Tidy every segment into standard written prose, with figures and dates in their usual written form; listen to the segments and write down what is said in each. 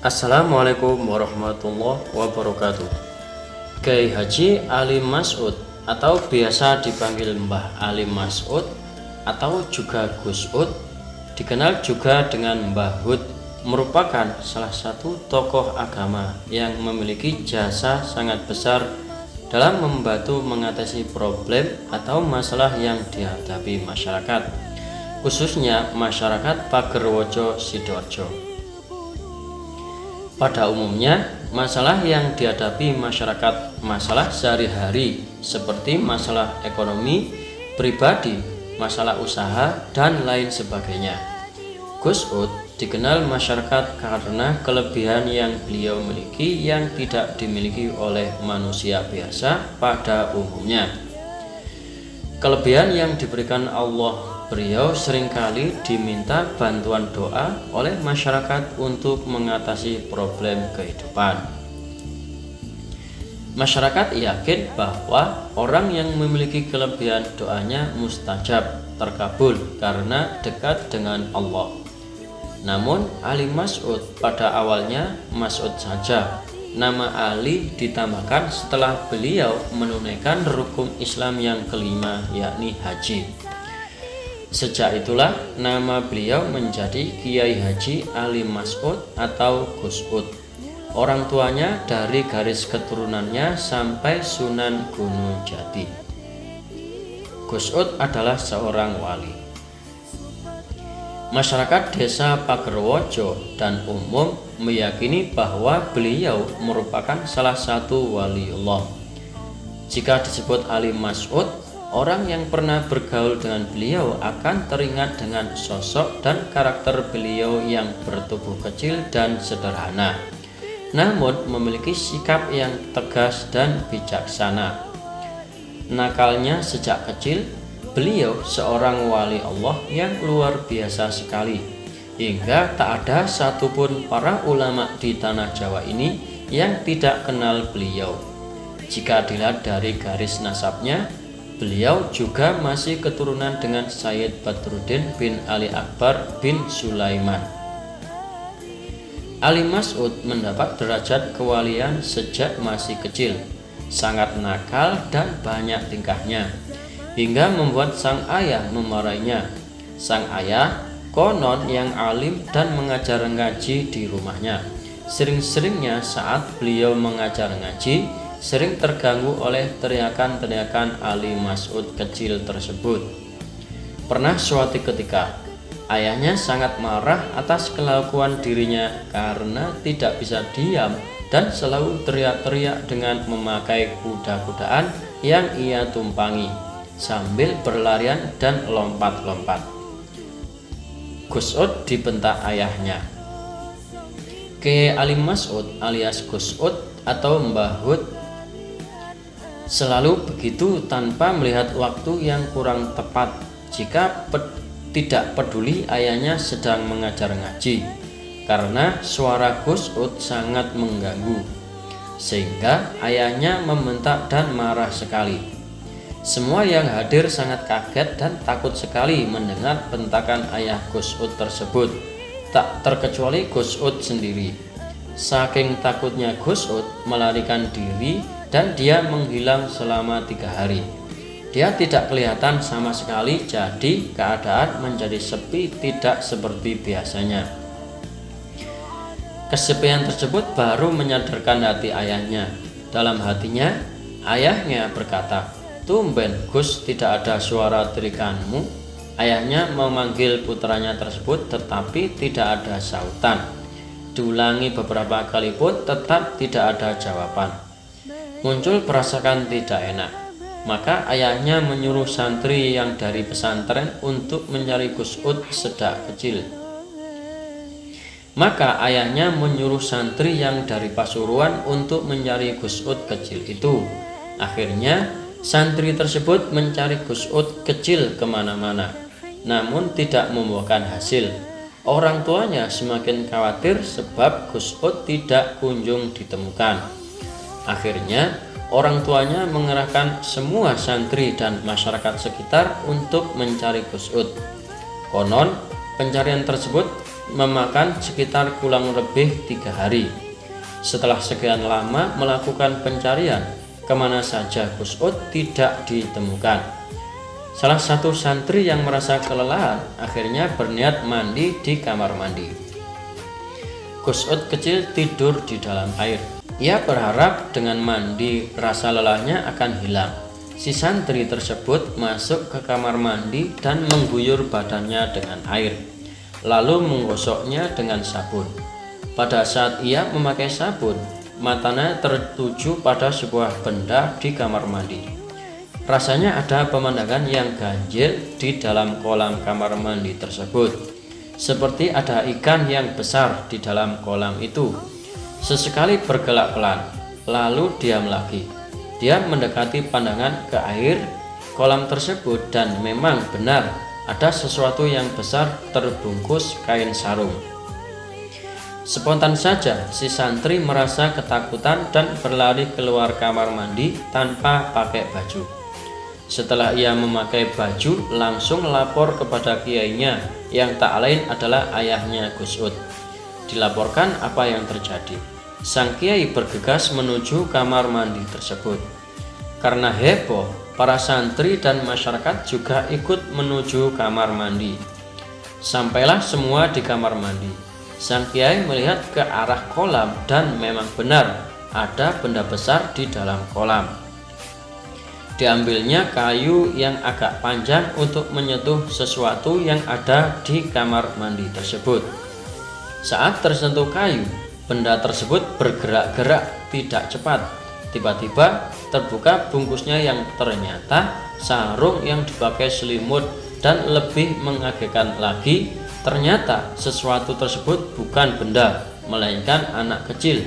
Assalamualaikum warahmatullahi wabarakatuh. Kiai Haji Ali Mas'ud atau biasa dipanggil Mbah Ali Mas'ud atau juga Gus Ud, dikenal juga dengan Mbah Hud, merupakan salah satu tokoh agama yang memiliki jasa sangat besar dalam membantu mengatasi problem atau masalah yang dihadapi masyarakat, khususnya masyarakat Pagerwojo Sidoarjo. Pada umumnya, masalah yang dihadapi masyarakat masalah sehari-hari seperti masalah ekonomi, pribadi, masalah usaha, dan lain sebagainya. Gus Ud dikenal masyarakat karena kelebihan yang beliau miliki yang tidak dimiliki oleh manusia biasa pada umumnya. Kelebihan yang diberikan Allah, beliau seringkali diminta bantuan doa oleh masyarakat untuk mengatasi problem kehidupan. Masyarakat yakin bahwa orang yang memiliki kelebihan doanya mustajab, terkabul karena dekat dengan Allah. Namun Ali Mas'ud pada awalnya Mas'ud saja. Nama Ali ditambahkan setelah beliau menunaikan rukun Islam yang kelima, yakni haji. Sejak itulah nama beliau menjadi Kiai Haji Ali Mas'ud atau Gus Ud. Orang tuanya dari garis keturunannya sampai Sunan Gunung Jati. Gus Ud adalah seorang wali. Masyarakat desa Pagerwojo dan umum meyakini bahwa beliau merupakan salah satu waliullah. Jika disebut Ali Mas'ud, orang yang pernah bergaul dengan beliau akan teringat dengan sosok dan karakter beliau yang bertubuh kecil dan sederhana, namun memiliki sikap yang tegas dan bijaksana. Nakalnya sejak kecil, beliau seorang wali Allah yang luar biasa sekali, hingga tak ada satupun para ulama di tanah Jawa ini yang tidak kenal beliau. Jika dilihat dari garis nasabnya, beliau juga masih keturunan dengan Sayyid Badruddin bin Ali Akbar bin Sulaiman. Ali Mas'ud mendapat derajat kewalian sejak masih kecil, sangat nakal dan banyak tingkahnya, hingga membuat sang ayah memarahinya. Sang ayah konon yang alim dan mengajar ngaji di rumahnya. Sering-seringnya saat beliau mengajar ngaji, sering terganggu oleh teriakan-teriakan Ali Mas'ud kecil tersebut. Pernah suatu ketika, ayahnya sangat marah atas kelakuan dirinya karena tidak bisa diam dan selalu teriak-teriak dengan memakai kuda-kudaan yang ia tumpangi sambil berlarian dan lompat-lompat. Gus Ud dibentak ayahnya. Kiai Ali Mas'ud alias Gus Ud atau Mbah Hud selalu begitu tanpa melihat waktu yang kurang tepat jika tidak peduli ayahnya sedang mengajar ngaji, karena suara Gus Ud sangat mengganggu, sehingga ayahnya membentak dan marah sekali. Semua yang hadir sangat kaget dan takut sekali mendengar bentakan ayah Gus Ud tersebut, tak terkecuali Gus Ud sendiri. Saking takutnya Gus Ud melarikan diri dan dia menghilang selama 3 hari. Dia tidak kelihatan sama sekali, jadi keadaan menjadi sepi tidak seperti biasanya. Kesepian tersebut baru menyadarkan hati ayahnya. Dalam hatinya, ayahnya berkata, "Tumben Gus, tidak ada suara teriakanmu." Ayahnya memanggil putranya tersebut tetapi tidak ada sautan. Diulangi beberapa kali pun tetap tidak ada jawaban. Muncul perasaan tidak enak. Maka ayahnya menyuruh santri yang dari pesantren untuk mencari Gus Ud sejak kecil. Maka ayahnya menyuruh santri yang dari Pasuruan untuk mencari Gus Ud kecil itu. Akhirnya santri tersebut mencari Gus Ud kecil kemana-mana, namun tidak membuahkan hasil. Orang tuanya semakin khawatir sebab Gus Ud tidak kunjung ditemukan. Akhirnya orang tuanya mengerahkan semua santri dan masyarakat sekitar untuk mencari Gus Ud. Konon pencarian tersebut memakan sekitar kurang lebih 3 hari. Setelah sekian lama melakukan pencarian, kemana saja Gus Ud tidak ditemukan. Salah satu santri yang merasa kelelahan akhirnya berniat mandi di kamar mandi. Gus Ud kecil tidur di dalam air. Ia berharap dengan mandi rasa lelahnya akan hilang. Si santri tersebut masuk ke kamar mandi dan mengguyur badannya dengan air, lalu menggosoknya dengan sabun. Pada saat ia memakai sabun, matanya tertuju pada sebuah benda di kamar mandi. Rasanya ada pemandangan yang ganjil di dalam kolam kamar mandi tersebut. Seperti ada ikan yang besar di dalam kolam itu. Sesekali bergelak pelan, lalu diam lagi. Dia mendekati pandangan ke air kolam tersebut dan memang benar ada sesuatu yang besar terbungkus kain sarung. Spontan saja si santri merasa ketakutan dan berlari keluar kamar mandi tanpa pakai baju. Setelah ia memakai baju, langsung lapor kepada kiainya yang tak lain adalah ayahnya Gus Ud. Dilaporkan apa yang terjadi. Sang kiai bergegas menuju kamar mandi tersebut. Karena heboh, para santri dan masyarakat juga ikut menuju kamar mandi. Sampailah semua di kamar mandi. Sang kiai melihat ke arah kolam dan memang benar ada benda besar di dalam kolam. Diambilnya kayu yang agak panjang untuk menyentuh sesuatu yang ada di kamar mandi tersebut. Saat tersentuh kayu, benda tersebut bergerak-gerak tidak cepat. Tiba-tiba terbuka bungkusnya yang ternyata sarung yang dipakai selimut, dan lebih mengagetkan lagi, ternyata sesuatu tersebut bukan benda, melainkan anak kecil.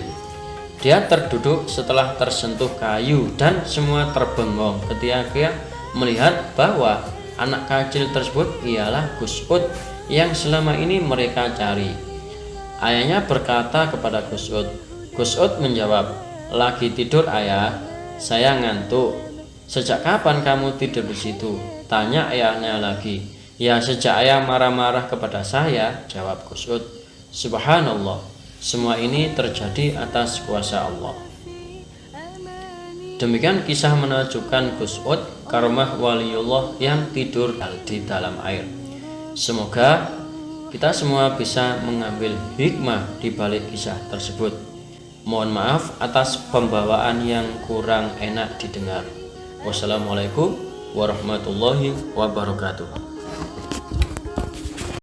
Dia terduduk setelah tersentuh kayu dan semua terbengong ketika melihat bahwa anak kecil tersebut ialah Gus Ud yang selama ini mereka cari. Ayahnya berkata kepada Gus Ud. Gus Ud menjawab, "Lagi tidur ayah, saya ngantuk." "Sejak kapan kamu tidur di situ?" tanya ayahnya lagi. "Ya sejak ayah marah-marah kepada saya," jawab Gus Ud. Subhanallah, semua ini terjadi atas kuasa Allah. Demikian kisah menakjubkan Gus Ud, karomah waliullah yang tidur di dalam air. Semoga kita semua bisa mengambil hikmah di balik kisah tersebut. Mohon maaf atas pembawaan yang kurang enak didengar. Wassalamualaikum warahmatullahi wabarakatuh.